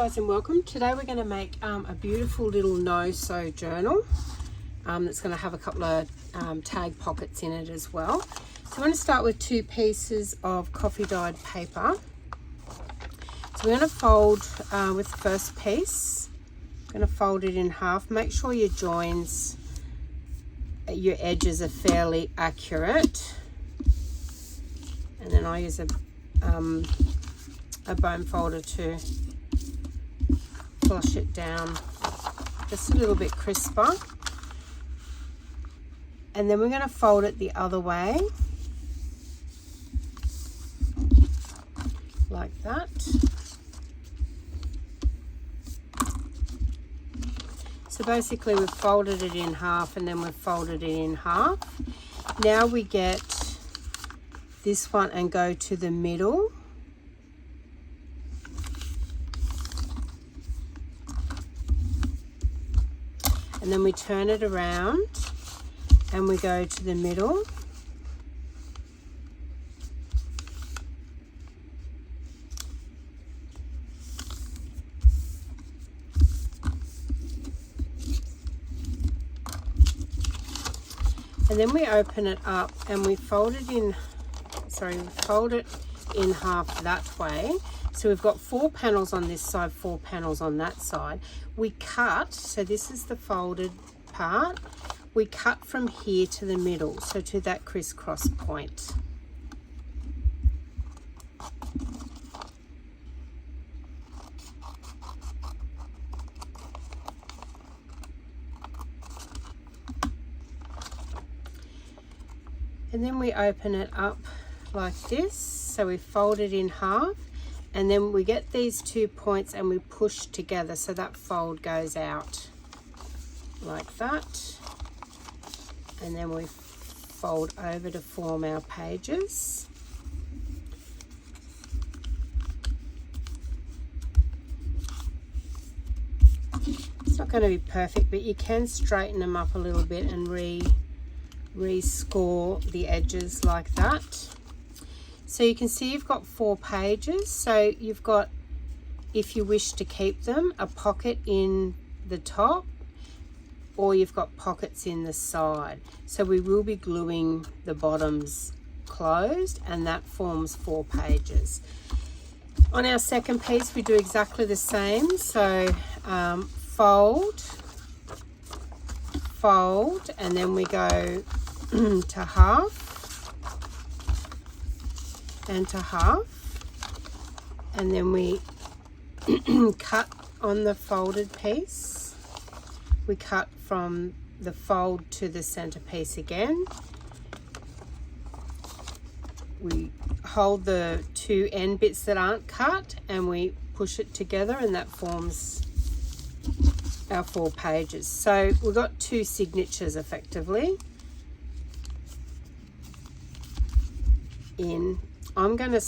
guys and welcome. Today we're going to make a beautiful little no-sew journal that's going to have a couple of tag pockets in it as well. So I'm going to start with 2 pieces of coffee dyed paper. So we're going to fold with the first piece. I'm going to fold it in half. Make sure your joins, your edges are fairly accurate. And then I use a bone folder to flush it down just a little bit crisper. And then we're going to fold it the other way, like that. So basically we've folded it in half and then we've folded it in half. Now we get this one and go to the middle. And then we turn it around and we go to the middle. And then we open it up and we fold it in, fold it in half that way. So we've got 4 panels on this side, 4 panels on that side. We cut, so this is the folded part. We cut from here to the middle, so to that crisscross point. And then we open it up like this. So we fold it in half. And then we get these 2 points and we push together so that fold goes out like that. And then we fold over to form our pages. It's not going to be perfect, but you can straighten them up a little bit and re-score the edges like that. So you can see you've got 4 pages. So you've got, if you wish to keep them, a pocket in the top, or you've got pockets in the side. So we will be gluing the bottoms closed, and that forms 4 pages. On our second piece, we do exactly the same. So fold, and then we go to half, and to half, and then we cut on the folded piece. We cut from the fold to the center piece again. We hold the 2 end bits that aren't cut and we push it together, and that forms our 4 pages. So we've got 2 signatures effectively in. I'm gonna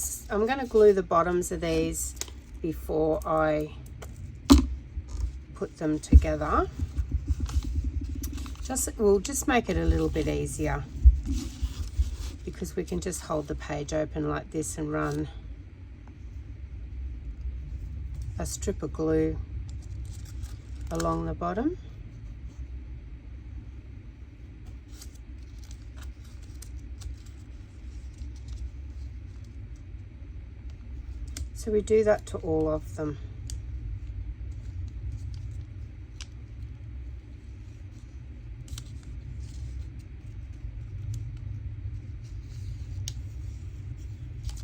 glue the bottoms of these before I put them together. We'll just make it a little bit easier, because we can just hold the page open like this and run a strip of glue along the bottom. So we do that to all of them.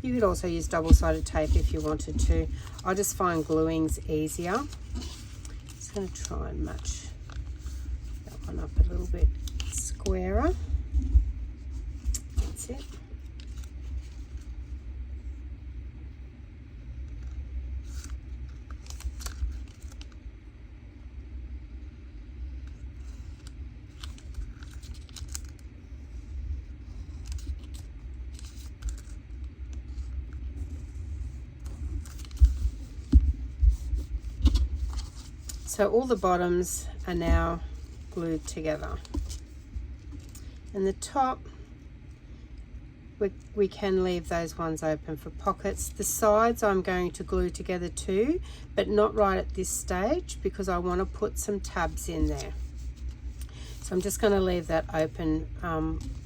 You could also use double-sided tape if you wanted to. I just find gluing's easier. Just going to try and match that one up a little bit squarer. That's it. So all the bottoms are now glued together. And the top, we can leave those ones open for pockets. The sides I'm going to glue together too, but not right at this stage because I want to put some tabs in there. So I'm just going to leave that open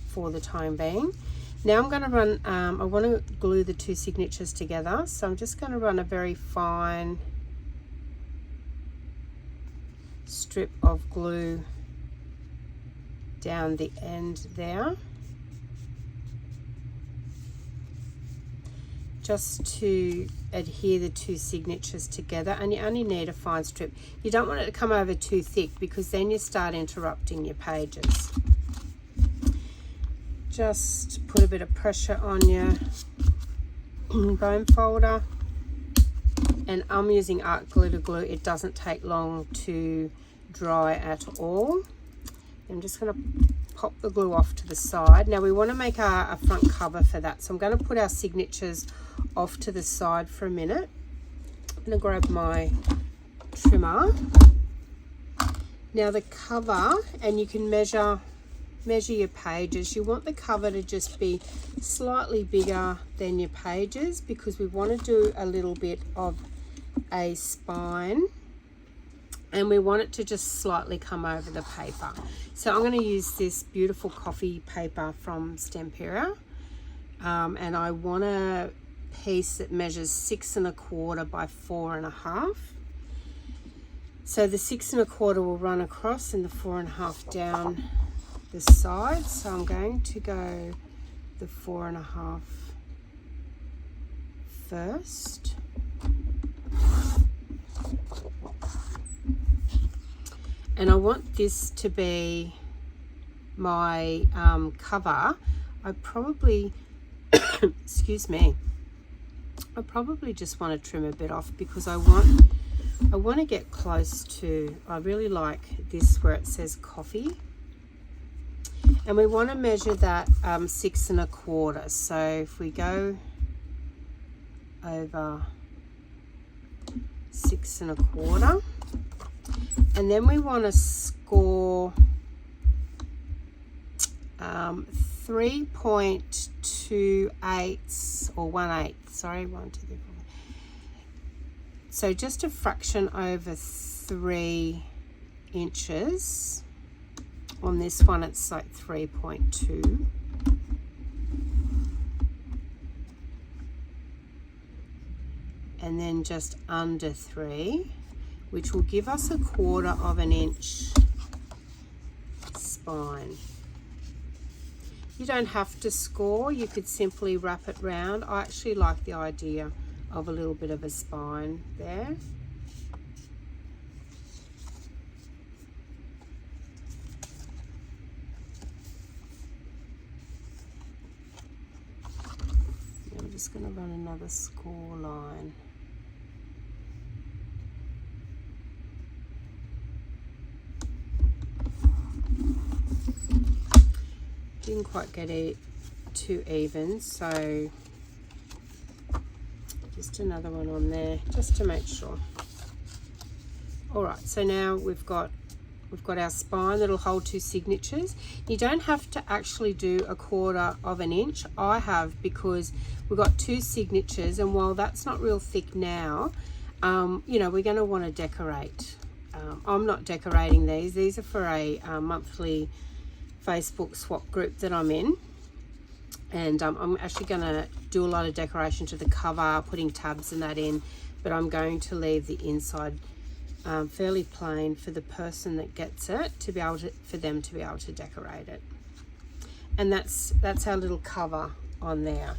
for the time being. Now I'm going to run, I want to glue the two signatures together, so I'm just going to run a very fine strip of glue down the end there, just to adhere the two signatures together. And you only need a fine strip. You don't want it to come over too thick because then you start interrupting your pages. Just put a bit of pressure on your bone folder, and I'm using art glitter glue. It doesn't take long to dry at all. I'm just going to pop the glue off to the side. Now we want to make a front cover for that, so I'm going to put our signatures off to the side for a minute. I'm going to grab my trimmer. Now the cover, and you can measure your pages. You want the cover to just be slightly bigger than your pages because we want to do a little bit of a spine, and we want it to just slightly come over the paper. So I'm going to use this beautiful coffee paper from Stamperia, and I want a piece that measures 6 1/4 by 4 1/2. So the 6 1/4 will run across and the 4 1/2 down the side. So I'm going to go the 4 1/2 first. And I want this to be my cover. I probably, excuse me, I probably just want to trim a bit off because I want to get close to, I really like this where it says coffee. And we want to measure that 6 1/4. So if we go over 6 1/4, and then we want to score 3.28 or 1/8. Sorry, 1, 2, 3, 4. So just a fraction over 3 inches. On this one, it's like 3.2. And then just under 3, which will give us 1/4 of an inch spine. You don't have to score, you could simply wrap it round. I actually like the idea of a little bit of a spine there. I'm just going to run another score line. Didn't quite get it too even, so just another one on there just to make sure. All right, so now we've got our spine that'll hold two signatures. You don't have to actually do 1/4 of an inch. I have, because we've got two signatures, and while that's not real thick now, you know, we're going to want to decorate. I'm not decorating these. These are for a monthly Facebook swap group that I'm in, and I'm actually going to do a lot of decoration to the cover, putting tabs and that in, but I'm going to leave the inside fairly plain for the person that gets it, to be able to, for them to be able to decorate it. And that's our little cover on there.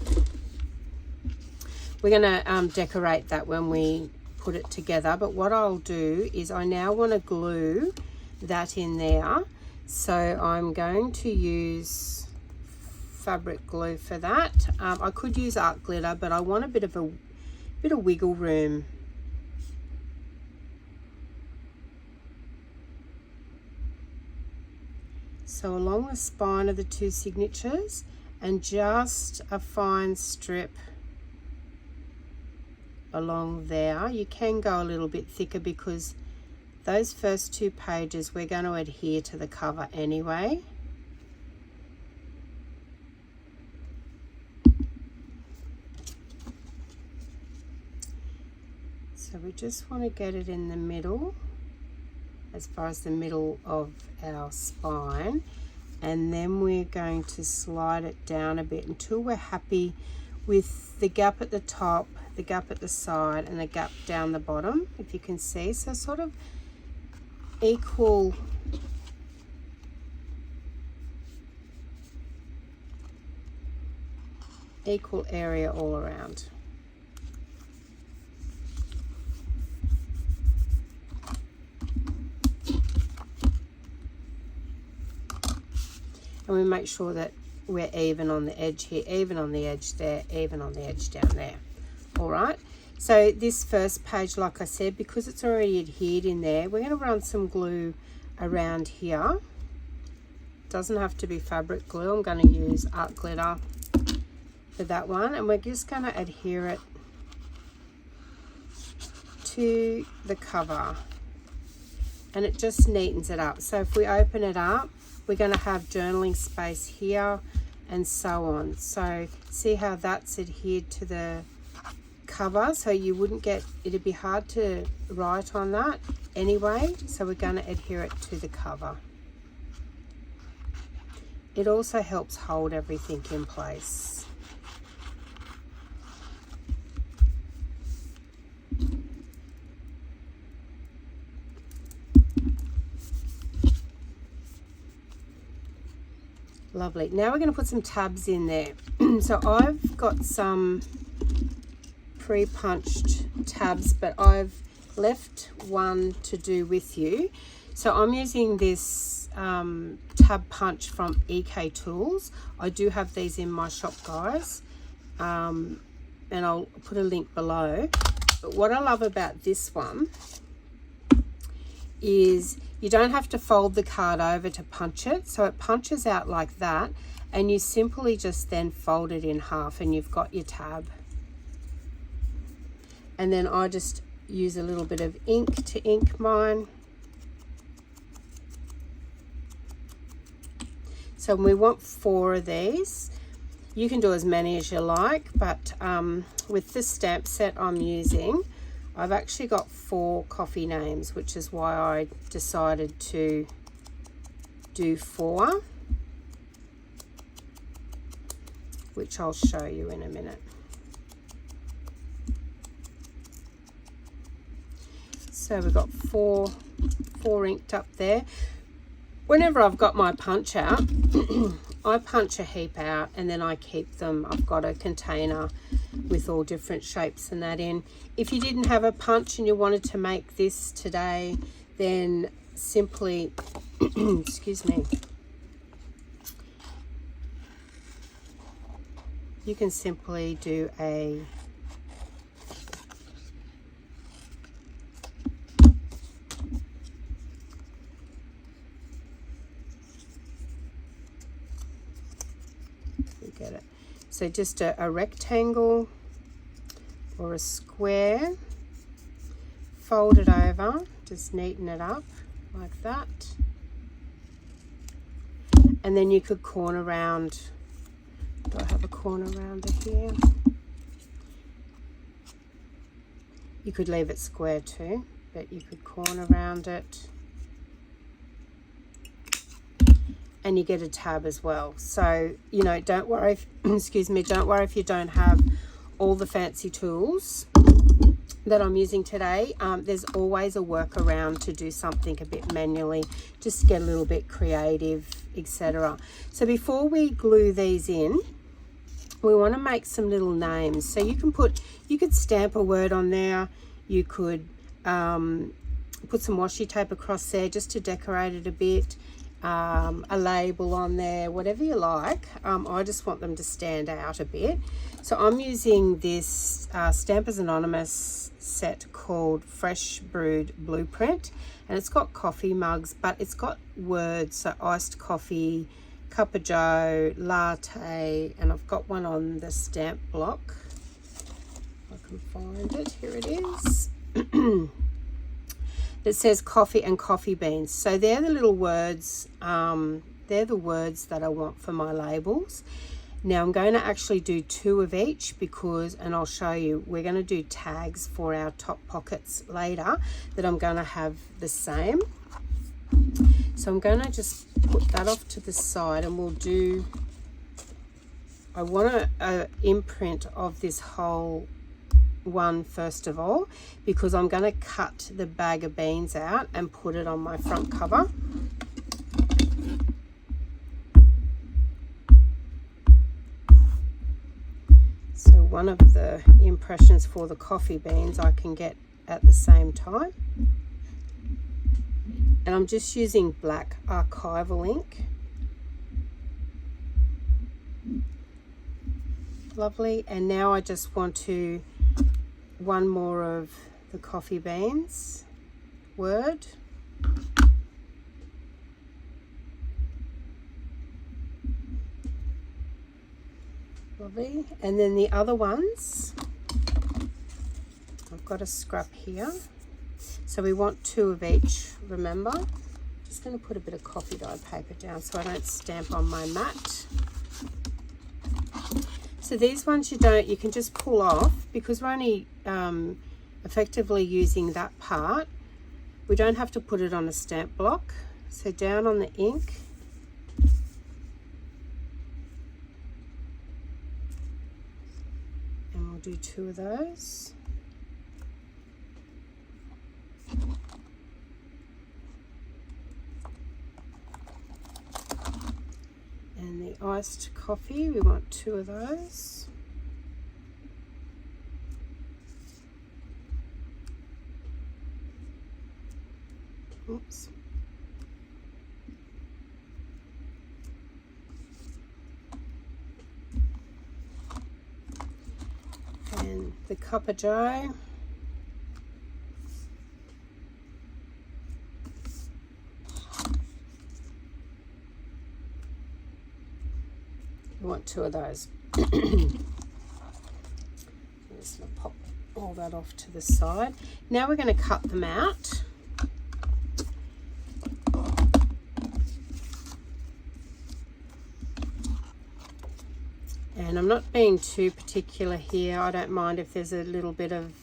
We're going to decorate that when we put it together, but what I'll do is I now want to glue that in there. So I'm going to use fabric glue for that. I could use art glitter, but I want a bit of wiggle room. So along the spine of the two signatures, and just a fine strip along there. You can go a little bit thicker because those first two pages we're going to adhere to the cover anyway. we just want to get it in the middle, as far as the middle of our spine, and then we're going to slide it down a bit until we're happy with the gap at the top, the gap at the side, and the gap down the bottom, if you can see. So sort of equal area all around. And we make sure that we're even on the edge here, even on the edge there, even on the edge down there. All right, so this first page, like I said, because it's already adhered in there, we're going to run some glue around here. Doesn't have to be fabric glue. I'm going to use art glitter for that one, and we're just going to adhere it to the cover, and it just neatens it up. So if we open it up, we're going to have journaling space here and so on. So see how that's adhered to the cover, so you wouldn't get, it'd be hard to write on that anyway, so we're going to adhere it to the cover. It also helps hold everything in place. Lovely. Now we're going to put some tabs in there. So I've got some pre-punched tabs, but I've left one to do with you. So I'm using this tab punch from EK Tools. I do have these in my shop, guys, and I'll put a link below. But what I love about this one is you don't have to fold the card over to punch it, so it punches out like that, and you simply just then fold it in half and you've got your tab. And then I just use a little bit of ink to ink mine. So we want 4 of these. You can do as many as you like, but with this stamp set I'm using, I've actually got 4 coffee names, which is why I decided to do 4, which I'll show you in a minute. So we've got four inked up there. Whenever I've got my punch out, I punch a heap out and then I keep them. I've got a container with all different shapes and that in. If you didn't have a punch and you wanted to make this today, then simply, excuse me, you can simply do a so just a rectangle or a square, fold it over, just neaten it up like that, and then you could corner round. Do I have a corner rounder here? You could leave it square too, but you could corner round it. And you get a tab as well. So, you know, don't worry if, excuse me, don't worry if you don't have all the fancy tools that I'm using today. There's always a workaround to do something a bit manually, just to get a little bit creative, etc. So before we glue these in, we want to make some little names. So you could stamp a word on there. You could put some washi tape across there just to decorate it a bit. A label on there, whatever you like. I just want them to stand out a bit. So I'm using this Stampers Anonymous set called Fresh Brewed Blueprint, and it's got coffee mugs, but it's got words, so iced coffee, cup of joe, latte, and I've got one on the stamp block. I can find it, here it is. That says coffee and coffee beans. So they're the little words, they're the words that I want for my labels. Now I'm going to actually do 2 of each because, and I'll show you, we're going to do tags for our top pockets later that I'm going to have the same. So I'm going to just put that off to the side, and we'll do, I want an imprint of this whole one first of all, because I'm going to cut the bag of beans out and put it on my front cover. So one of the impressions for the coffee beans I can get at the same time. And I'm just using black archival ink. Lovely. And now I just want to, one more of the coffee beans word. Lovely. And then the other ones, I've got a scrap here. So we want 2 of each, remember. Just going to put a bit of coffee dye paper down so I don't stamp on my mat. So these ones you can just pull off because we're only effectively using that part. We don't have to put it on a stamp block. So down on the ink. And we'll do 2 of those. And the iced coffee, we want 2 of those. Oops. And the cup of joe. We want 2 of those. I'm just going to pop all that off to the side. Now we're going to cut them out. And I'm not being too particular here. I don't mind if there's a little bit of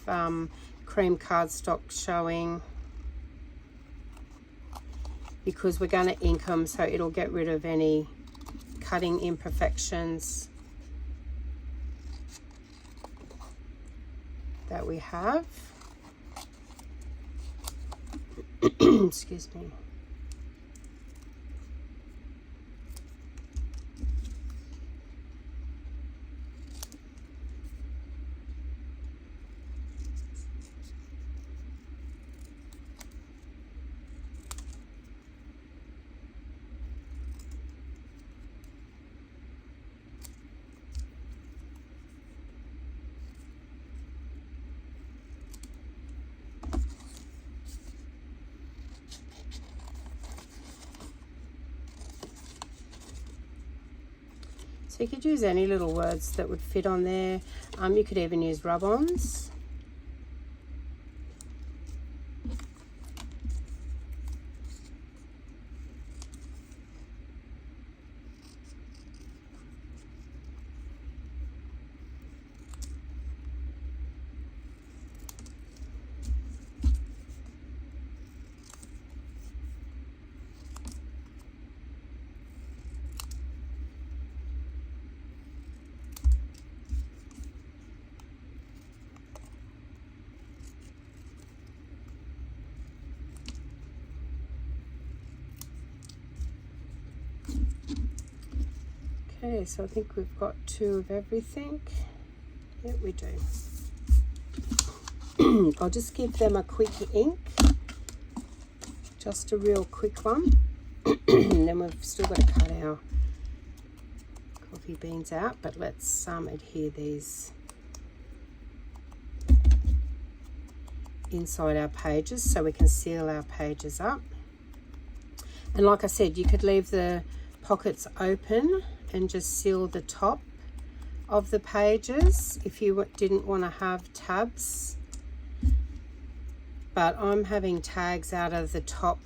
cream cardstock showing, because we're going to ink them, so it'll get rid of any cutting imperfections that we have. Excuse me. So you could use any little words that would fit on there. You could even use rub-ons. Okay, so I think we've got 2 of everything. Yep, we do. I'll just give them a quick ink, just a real quick one. And then we've still got to cut our coffee beans out, but let's adhere these inside our pages so we can seal our pages up. And like I said, you could leave the pockets open and just seal the top of the pages if you didn't want to have tabs. But I'm having tags out of the top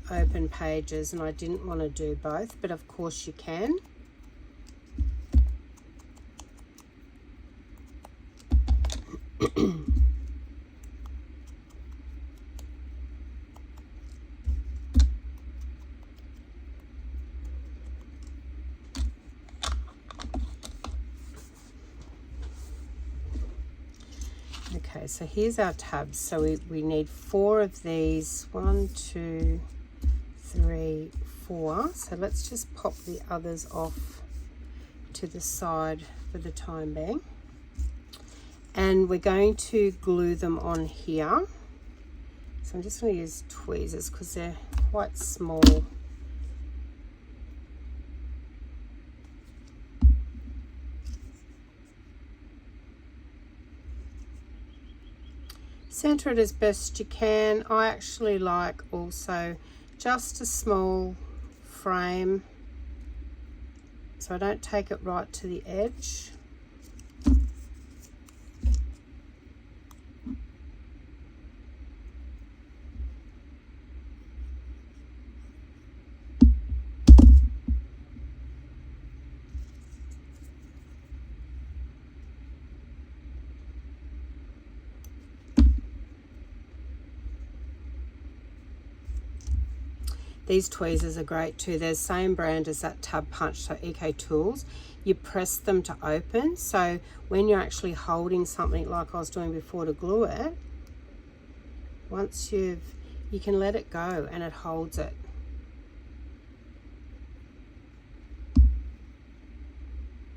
open pages and I didn't want to do both, but of course you can. so here's our tabs. So we need 4 of these. 1, 2, 3, 4. So let's just pop the others off to the side for the time being. And we're going to glue them on here. So I'm just going to use tweezers because they're quite small. Center it as best you can. I actually like also just a small frame, so I don't take it right to the edge. These tweezers are great too. They're the same brand as that Tab Punch, so Eco Tools. You press them to open, so when you're actually holding something like I was doing before to glue it, once you can let it go and it holds it.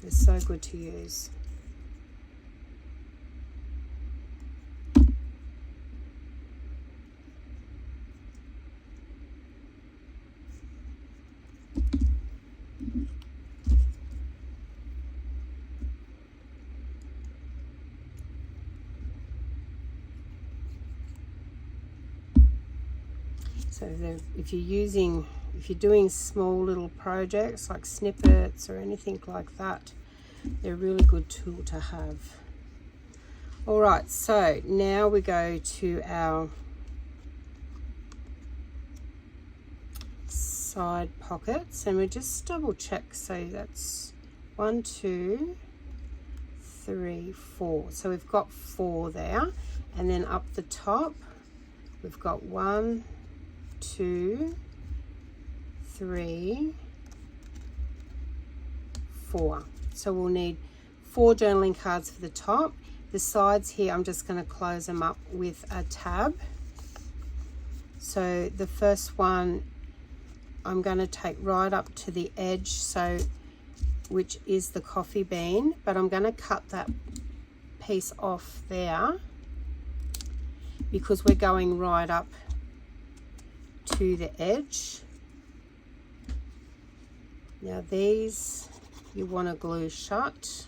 They're so good to use. So if you're doing small little projects like snippets or anything like that, they're a really good tool to have. All right, so now we go to our side pockets, and we just double check. So that's 1, 2, 3, 4. So we've got 4 there, and then up the top we've got 1, 2, 3, 4. So we'll need 4 journaling cards for the top. The sides here, I'm just going to close them up with a tab. So the first one I'm going to take right up to the edge, so which is the coffee bean, but I'm going to cut that piece off there because we're going right up to the edge. Now these you want to glue shut.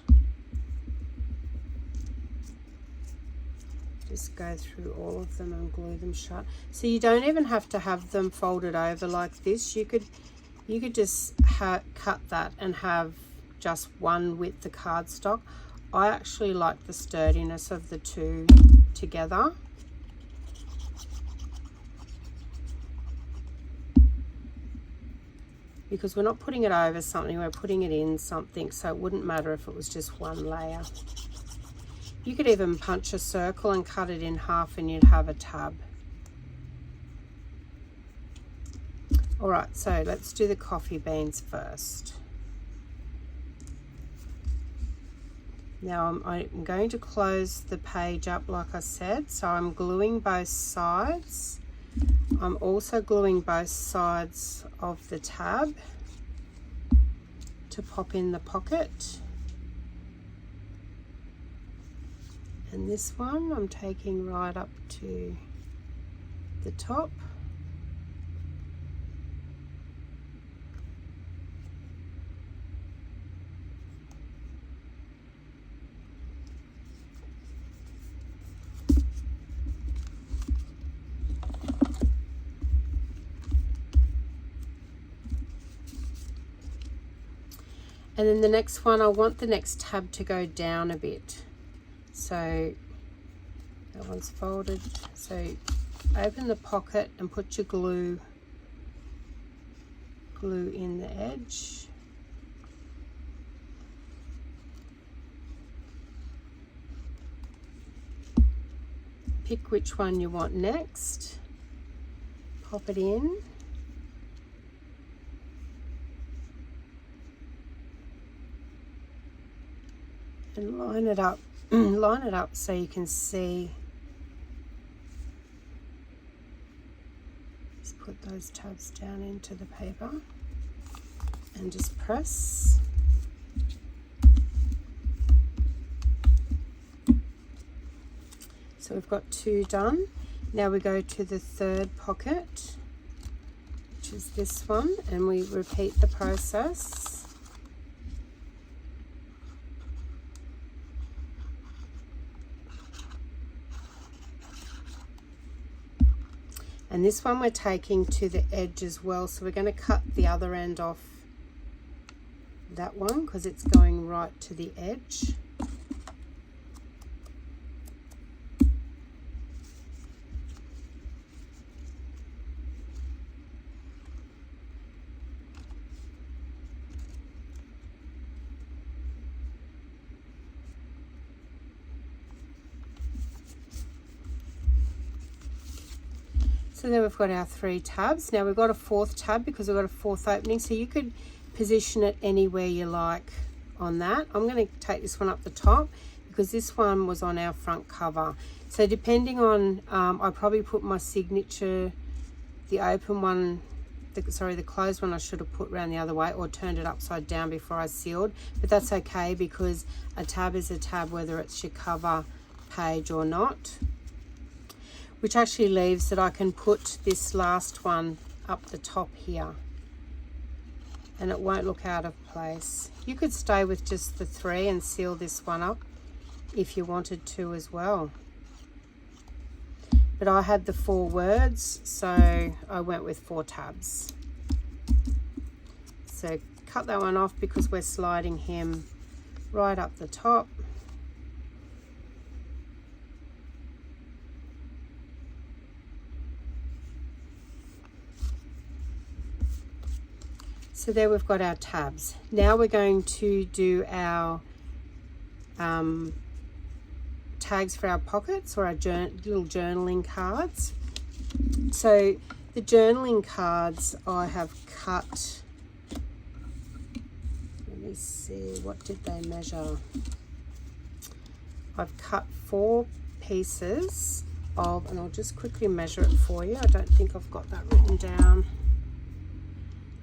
Just go through all of them and glue them shut. So you don't even have to have them folded over like this. You could just cut that and have just one with the cardstock. I actually like the sturdiness of the two together. Because we're not putting it over something, we're putting it in something, so it wouldn't matter if it was just one layer. You could even punch a circle and cut it in half and you'd have a tab. All right, so let's do the coffee beans first. Now I'm going to close the page up like I said, so I'm gluing both sides. I'm also gluing both sides of the tab to pop in the pocket. And this one I'm taking right up to the top. And then the next one, I want the next tab to go down a bit. So that one's folded. So open the pocket and put your glue in the edge. Pick which one you want next. Pop it in. And line it up so you can see Just put those tabs down into the paper and just press. So we've got 2 done. Now we go to the 3rd pocket, which is this one, and we repeat the process. And this one we're taking to the edge as well, so we're going to cut the other end off that one because it's going right to the edge. So there we've got our 3 tabs. Now we've got a 4th tab because we've got a 4th opening, so you could position it anywhere you like on that. I'm going to take this one up the top because this one was on our front cover. So depending on, I probably put my signature, the open one, the closed one I should have put around the other way or turned it upside down before I sealed, but that's okay because a tab is a tab whether it's your cover page or not. Which actually leaves that I can put this last one up the top here and it won't look out of place. You could stay with just the 3 and seal this one up if you wanted to as well. But I had the 4 words, so I went with 4 tabs. So cut that one off because we're sliding him right up the top. So there we've got our tabs. Now we're going to do our tags for our pockets or our little journaling cards. So the journaling cards I have cut, let me see, what did they measure? I've cut 4 pieces of, and I'll just quickly measure it for you. I don't think I've got that written down.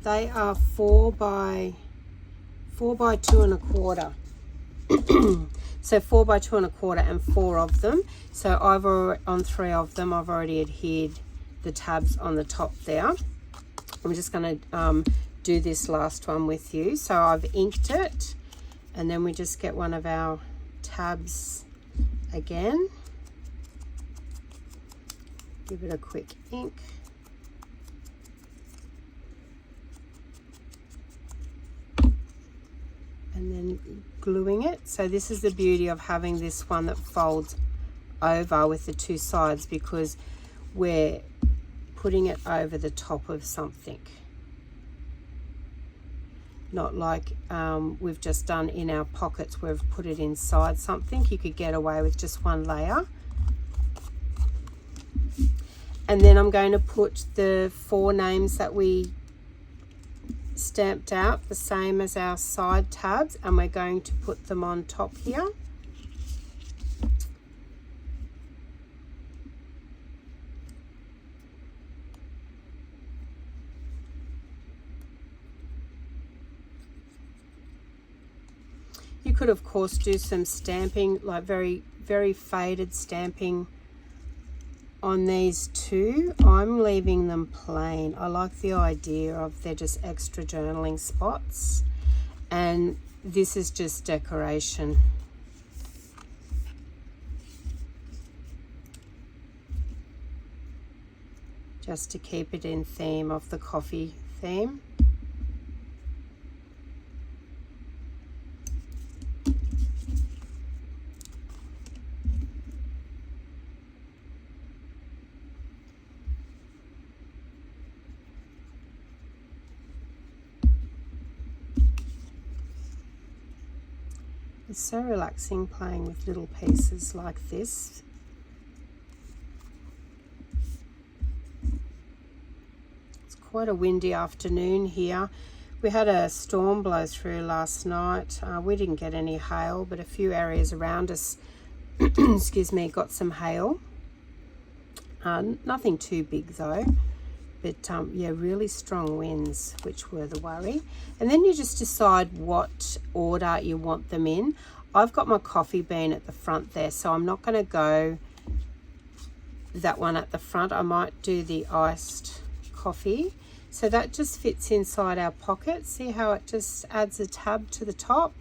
They are 4 by 2 1/4. So 4 by 2 1/4 and 4 of them. So I've already, on 3 of them, I've already adhered the tabs on the top there. I'm just going to do this last one with you. So I've inked it, and then we just get one of our tabs again. Give it a quick ink. And then gluing it. So this is the beauty of having this one that folds over with the 2 sides, because we're putting it over the top of something, not like we've just done in our pockets, we've put it inside something. You could get away with just 1 layer. And then I'm going to put the 4 names that we stamped out, the same as our side tabs, and we're going to put them on top here. You could of course do some stamping, like very faded stamping on these 2. I'm leaving them plain. I like the idea of they're just extra journaling spots, and this is just decoration. Just to keep it in theme of the coffee theme. It's so relaxing playing with little pieces like this. It's quite a windy afternoon here. We had a storm blow through last night. We didn't get any hail, but a few areas around us excuse me, got some hail. Nothing too big though. But yeah, really strong winds, which were the worry. And then you just decide what order you want them in. I've got my coffee bean at the front there, so I'm not going to go that one at the front. I might do the iced coffee. So that just fits inside our pocket. See how it just adds a tab to the top?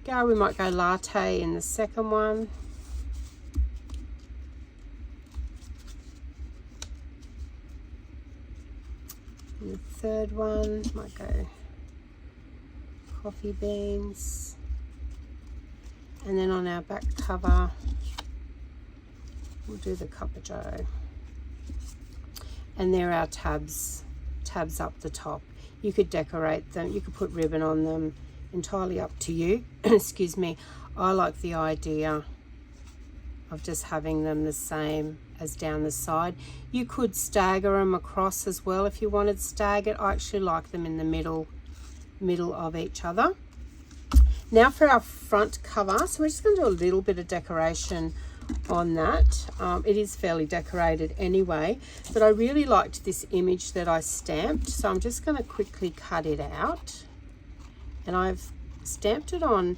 We might go latte in the second one. And the third one might go coffee beans. And then on our back cover, we'll do the cup of joe. And there are our tabs up the top. You could decorate them, you could put ribbon on them, entirely up to you. Excuse me. I like the idea of just having them the same as down the side. You could stagger them across as well if you wanted staggered. I actually like them in the middle of each other. Now for our front cover, so we're just going to do a little bit of decoration on that. It is fairly decorated anyway, but I really liked this image that I stamped, so I'm just going to quickly cut it out. And I've stamped it on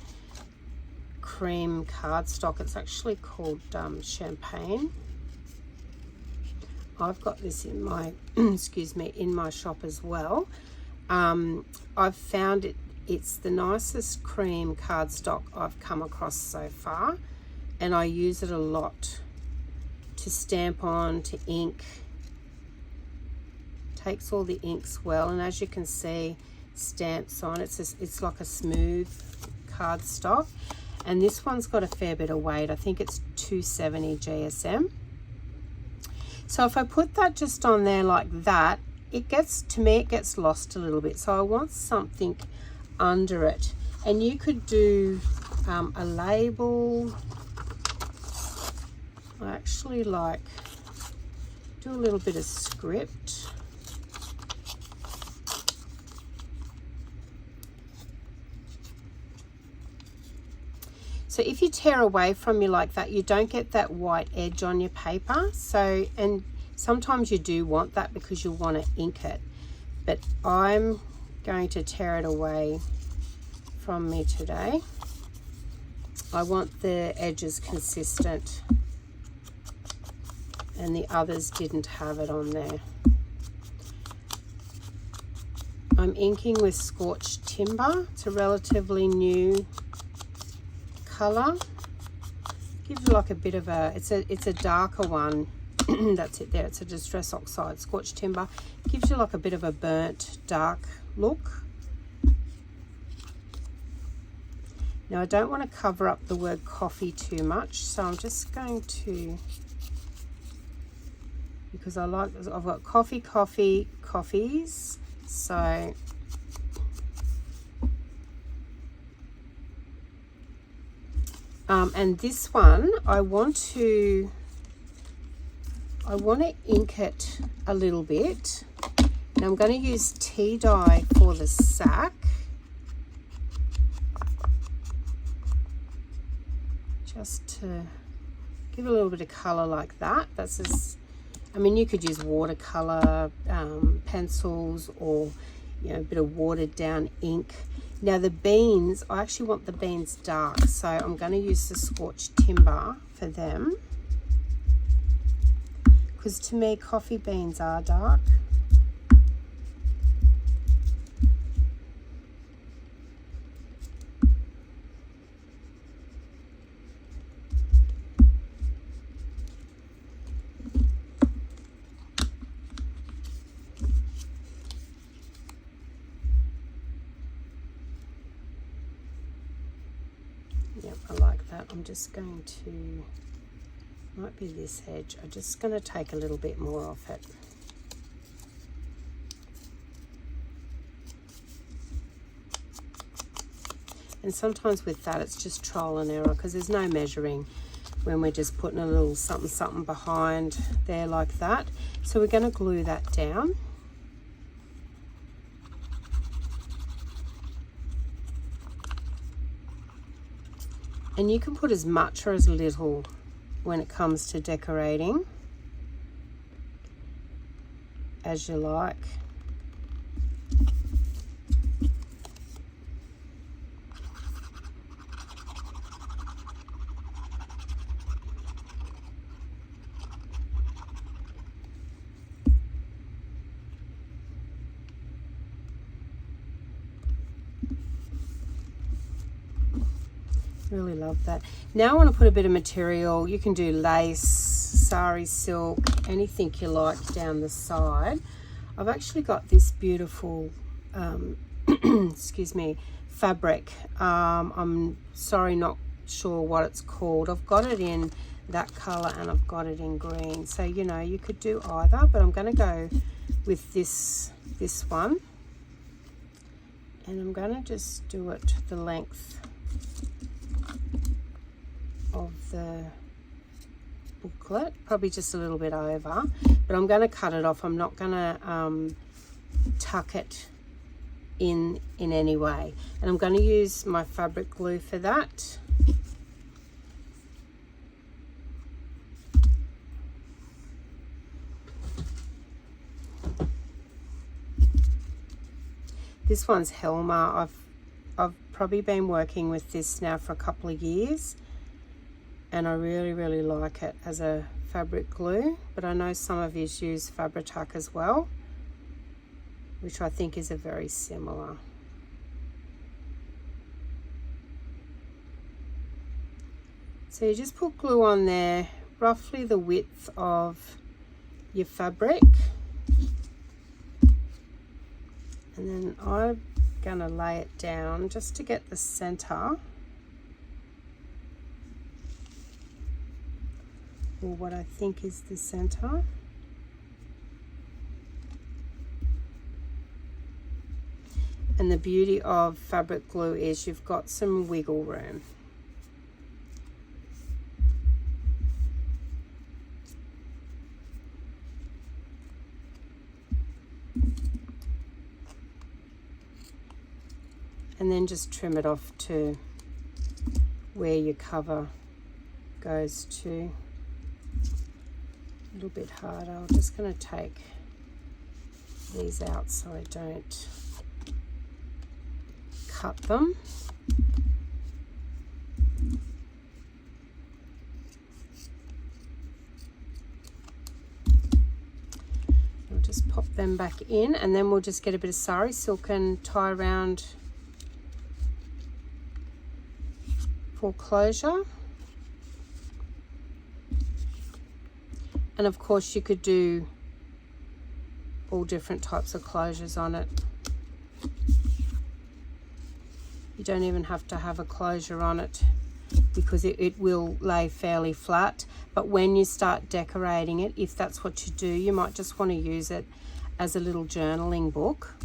cream cardstock. It's actually called Champagne. I've got this in my excuse me, in my shop as well. I've found it's the nicest cream cardstock I've come across so far, and I use it a lot to stamp on, to ink. Takes all the inks well, and as you can see, stamps on. It's like a smooth cardstock, and this one's got a fair bit of weight. I think it's 270 GSM. So if I put that just on there like that, it gets lost a little bit. So I want something under it, and you could do a label. I actually like do a little bit of script. So if you tear away from you like that, you don't get that white edge on your paper. So, and sometimes you do want that because you want to ink it, but I'm going to tear it away from me today. I want the edges consistent, and the others didn't have it on there. I'm inking with Scorched Timber. It's a relatively new color. Gives you like a bit of a, it's a darker one. That's it there. It's a Distress Oxide Scorched Timber. Gives you like a bit of a burnt dark look. Now I don't want to cover up the word coffee too much, so I'm just going to, because I've got coffees, so and this one I want to ink it a little bit. Now I'm going to use tea dye for the sack, just to give a little bit of color like that. That's just, I mean, you could use watercolor pencils, or a bit of watered down ink. Now the beans, I actually want the beans dark, so I'm going to use the Scorched Timber for them, because to me coffee beans are dark. Yep, I like that. I'm just going to, might be this edge, I'm just going to take a little bit more off it. And sometimes with that it's just trial and error, because there's no measuring when we're just putting a little something behind there like that. So we're going to glue that down. And you can put as much or as little when it comes to decorating. as you like. Really love that. Now I want to put a bit of material. You can do lace, sari silk, anything you like down the side. I've actually got this beautiful excuse me, fabric. I'm sorry, not sure what it's called. I've got it in that color and I've got it in green, so you know, you could do either, but I'm going to go with this one, and I'm going to just do it the length of the booklet, probably just a little bit over, but I'm going to cut it off. I'm not going to tuck it in any way, and I'm going to use my fabric glue for that. This one's Helma. I've probably been working with this now for a couple of years, and I really like it as a fabric glue, but I know some of you use Fabri-Tac as well, which I think is a very similar. So you just put glue on there, roughly the width of your fabric, and then I'm gonna lay it down just to get the center, or what I think is the center. And the beauty of fabric glue is you've got some wiggle room. And then just trim it off to where your cover goes to. A little bit harder. I'm just going to take these out so I don't cut them. I'll just pop them back in, and then we'll just get a bit of sari silk and tie around for closure. And of course you could do all different types of closures on it. You don't even have to have a closure on it because it will lay fairly flat. But when you start decorating it, if that's what you do, you might just want to use it as a little journaling book.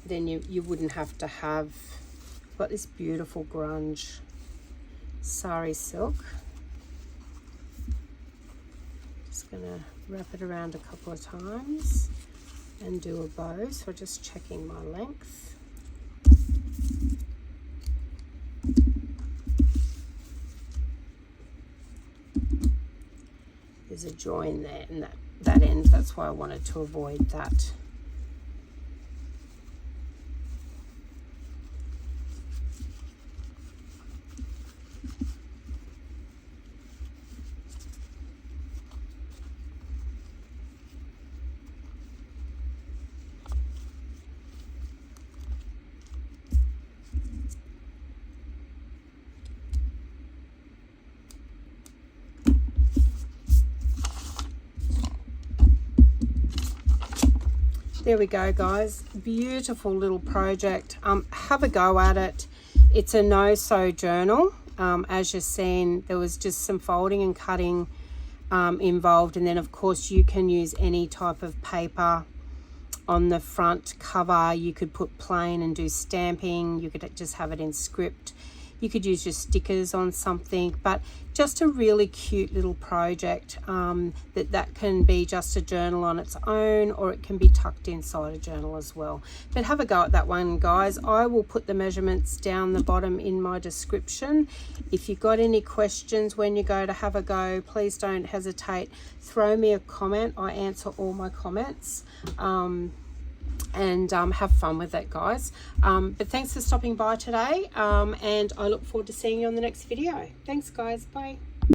Then you wouldn't have to have, got this beautiful grunge sari silk. Just gonna wrap it around a couple of times and do a bow. So just checking my length. There's a join there in that end. That's why I wanted to avoid that. There we go, guys. Beautiful little project. Have a go at it. It's a no-sew journal. As you've seen, there was just some folding and cutting involved, and then of course you can use any type of paper on the front cover. You could put plain and do stamping. You could just have it in script. You could use your stickers on something, but just a really cute little project that can be just a journal on its own, or it can be tucked inside a journal as well. But have a go at that one, guys. I will put the measurements down the bottom in my description. If you've got any questions when you go to have a go, please don't hesitate. Throw me a comment. I answer all my comments. And have fun with it, guys. But thanks for stopping by today, and I look forward to seeing you on the next video. Thanks, guys. Bye.